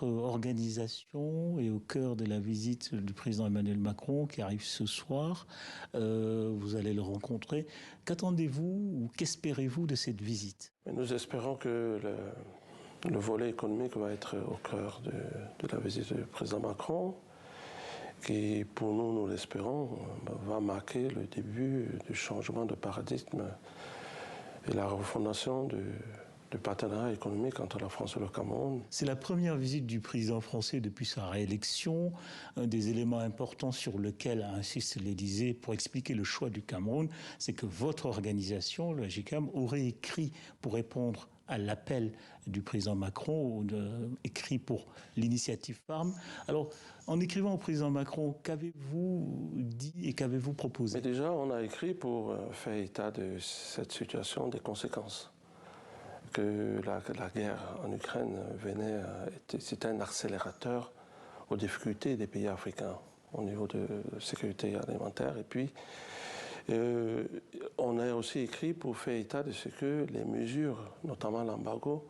Organisation est au cœur de la visite du président Emmanuel Macron qui arrive ce soir. Vous allez le rencontrer. Qu'attendez-vous ou qu'espérez-vous de cette visite? Nous espérons que le volet économique va être au cœur de la visite du président Macron, qui, pour nous, nous l'espérons, va marquer le début du changement de paradigme et la refondation du partenariat économique entre la France et le Cameroun. C'est la première visite du président français depuis sa réélection. Un des éléments importants sur lequel insiste l'Élysée pour expliquer le choix du Cameroun, c'est que votre organisation, le GICAM, aurait écrit pour répondre à l'appel du président Macron, écrit pour l'initiative Farm. Alors, en écrivant au président Macron, qu'avez-vous dit et qu'avez-vous proposé? Mais déjà, on a écrit pour faire état de cette situation, des conséquences. Que la guerre en Ukraine c'était un accélérateur aux difficultés des pays africains au niveau de sécurité alimentaire. Et puis, on a aussi écrit pour faire état de ce que les mesures, notamment l'embargo,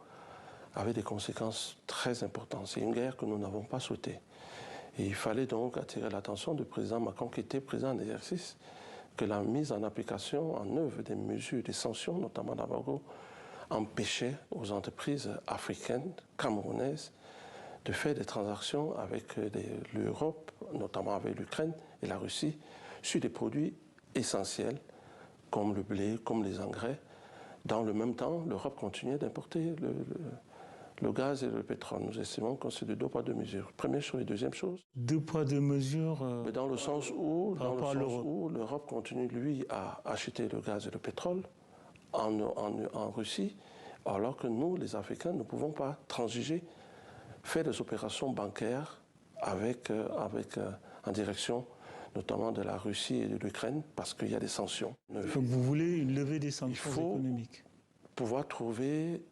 avaient des conséquences très importantes. C'est une guerre que nous n'avons pas souhaitée. Et il fallait donc attirer l'attention du président Macron, qui était président en exercice, que la mise en application, en œuvre des mesures, des sanctions, notamment l'embargo, empêchait aux entreprises africaines, camerounaises, de faire des transactions avec l'Europe, notamment avec l'Ukraine et la Russie, sur des produits essentiels comme le blé, comme les engrais. Dans le même temps, l'Europe continuait d'importer le gaz et le pétrole. Nous estimons que c'est de deux poids, deux mesures. Première chose et deuxième chose. Deux poids, deux mesures. Mais dans le sens où l'Europe continue, lui, à acheter le gaz et le pétrole en Russie, alors que nous, les Africains, ne pouvons pas transiger, faire des opérations bancaires en direction notamment de la Russie et de l'Ukraine, parce qu'il y a des sanctions. Donc vous voulez une levée des sanctions économiques? Pouvoir trouver,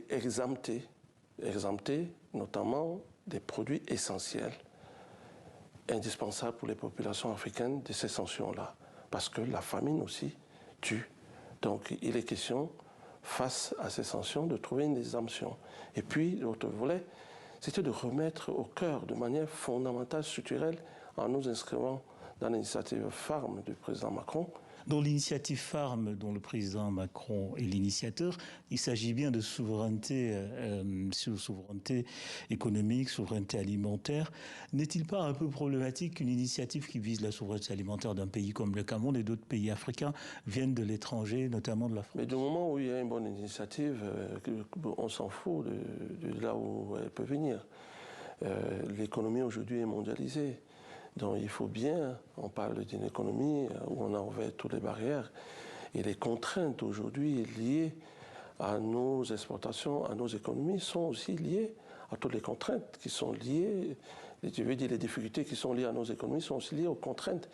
exempter notamment des produits essentiels, indispensables pour les populations africaines de ces sanctions-là, parce que la famine aussi tue. Donc il est question, face à ces sanctions, de trouver une exemption. Et puis l'autre volet, c'était de remettre au cœur, de manière fondamentale, structurelle, en nous inscrivant dans l'initiative Farm du président Macron. Dans l'initiative Farm, dont le président Macron est l'initiateur, il s'agit bien de souveraineté économique, souveraineté alimentaire. N'est-il pas un peu problématique qu'une initiative qui vise la souveraineté alimentaire d'un pays comme le Cameroun et d'autres pays africains viennent de l'étranger, notamment de la France? Mais du moment où il y a une bonne initiative, on s'en fout de là où elle peut venir. L'économie aujourd'hui est mondialisée. Donc il faut bien, on parle d'une économie où on a ouvert toutes les barrières et les contraintes aujourd'hui liées à nos exportations, à nos économies sont aussi liées à toutes les contraintes qui sont liées, je veux dire les difficultés qui sont liées à nos économies sont aussi liées aux contraintes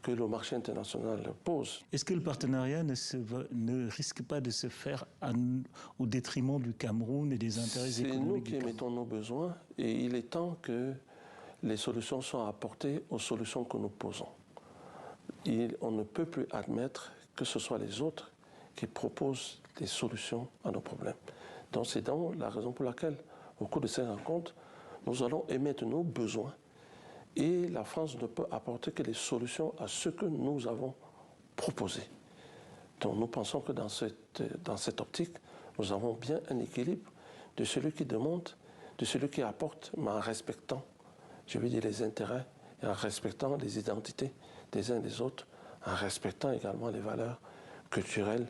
que le marché international pose. Est-ce que le partenariat ne risque pas de se faire au détriment du Cameroun et des intérêts économiques du Cameroun? C'est nous qui émettons nos besoins et il est temps que les solutions sont apportées aux solutions que nous posons. On ne peut plus admettre que ce soit les autres qui proposent des solutions à nos problèmes. Donc c'est donc la raison pour laquelle, au cours de ces rencontres, nous allons émettre nos besoins et la France ne peut apporter que les solutions à ce que nous avons proposé. Donc nous pensons que dans cette optique, nous avons bien un équilibre de celui qui demande, de celui qui apporte, mais en respectant, je veux dire, les intérêts et en respectant les identités des uns et des autres, en respectant également les valeurs culturelles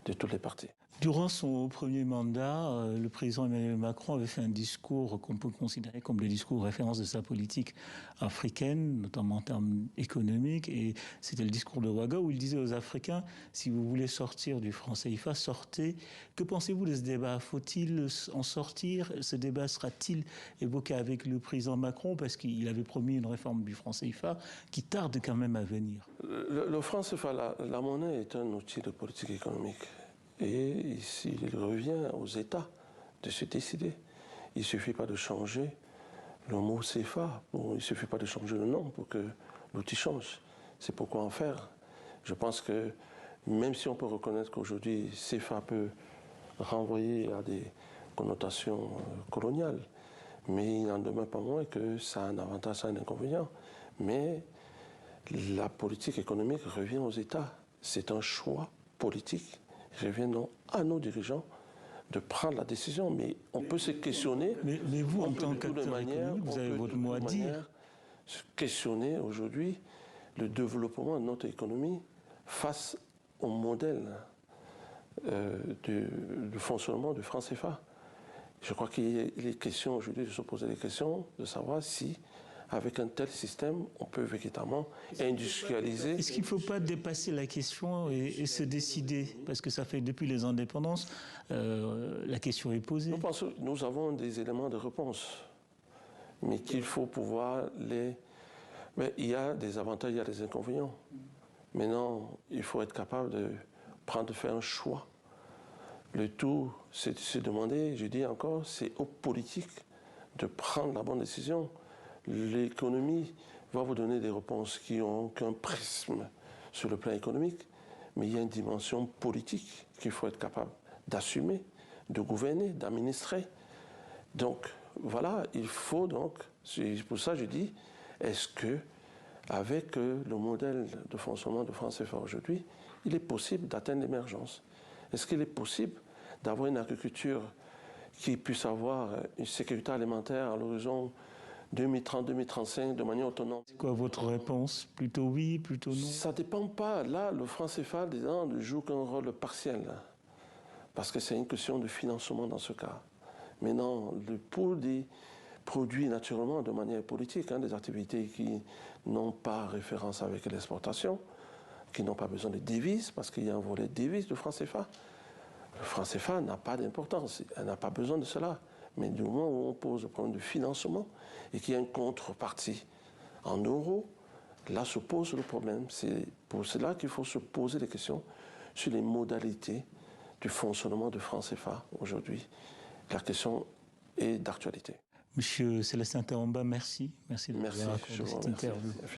de toutes les parties. Durant son premier mandat, le président Emmanuel Macron avait fait un discours qu'on peut considérer comme le discours référence de sa politique africaine, notamment en termes économiques. Et c'était le discours de Ouaga où il disait aux Africains, si vous voulez sortir du franc CFA, sortez. Que pensez-vous de ce débat? Faut-il en sortir? Ce débat sera-t-il évoqué avec le président Macron? Parce qu'il avait promis une réforme du franc CFA qui tarde quand même à venir. Le franc CFA, la monnaie est un outil de politique économique. Et il revient aux États de se décider. Il ne suffit pas de changer le mot CFA, il ne suffit pas de changer le nom pour que l'outil change. C'est pourquoi en faire. Je pense que même si on peut reconnaître qu'aujourd'hui CFA peut renvoyer à des connotations coloniales, Mais il n'en demeure pas moins que ça a un avantage, ça a un inconvénient. Mais la politique économique revient aux États. C'est un choix politique. Il revient non à nos dirigeants de prendre la décision. Mais on peut se questionner. Mais vous, en tant qu'acteur économique, vous avez votre mot à dire. Se questionner aujourd'hui le développement de notre économie face au modèle du fonctionnement du franc CFA. Je crois qu'il est question aujourd'hui de se poser des questions, de savoir si, avec un tel système, on peut véritablement industrialiser. Est-ce qu'il ne faut pas dépasser la question et se décider? Parce que ça fait depuis les indépendances, la question est posée. Nous pensons que nous avons des éléments de réponse, mais qu'il faut pouvoir les... Mais il y a des avantages, il y a des inconvénients. Maintenant, il faut être capable de faire un choix. Le tout, c'est de se demander, je dis encore, c'est aux politiques de prendre la bonne décision. L'économie va vous donner des réponses qui n'ont qu'un prisme sur le plan économique, mais il y a une dimension politique qu'il faut être capable d'assumer, de gouverner, d'administrer. Donc, voilà, il faut donc, c'est pour ça que je dis, est-ce que, avec le modèle de fonctionnement de franc CFA aujourd'hui, il est possible d'atteindre l'émergence? Est-ce qu'il est possible d'avoir une agriculture qui puisse avoir une sécurité alimentaire à l'horizon 2030-2035 de manière autonome? C'est quoi votre réponse? Plutôt oui, plutôt non? Ça ne dépend pas. Là, le franc CFA, disons, ne joue qu'un rôle partiel. Parce que c'est une question de financement dans ce cas. Mais non, pour des produits naturellement de manière politique, des activités qui n'ont pas référence avec l'exportation, qui n'ont pas besoin de devises, parce qu'il y a un volet de devises du franc CFA. Le franc CFA n'a pas d'importance, elle n'a pas besoin de cela. Mais du moment où on pose le problème de financement et qu'il y a une contrepartie en euros, là se pose le problème. C'est pour cela qu'il faut se poser des questions sur les modalités du fonctionnement du franc CFA aujourd'hui. La question est d'actualité. Monsieur Célestin Terromba, merci. Merci de nous avoir accordé cette interview.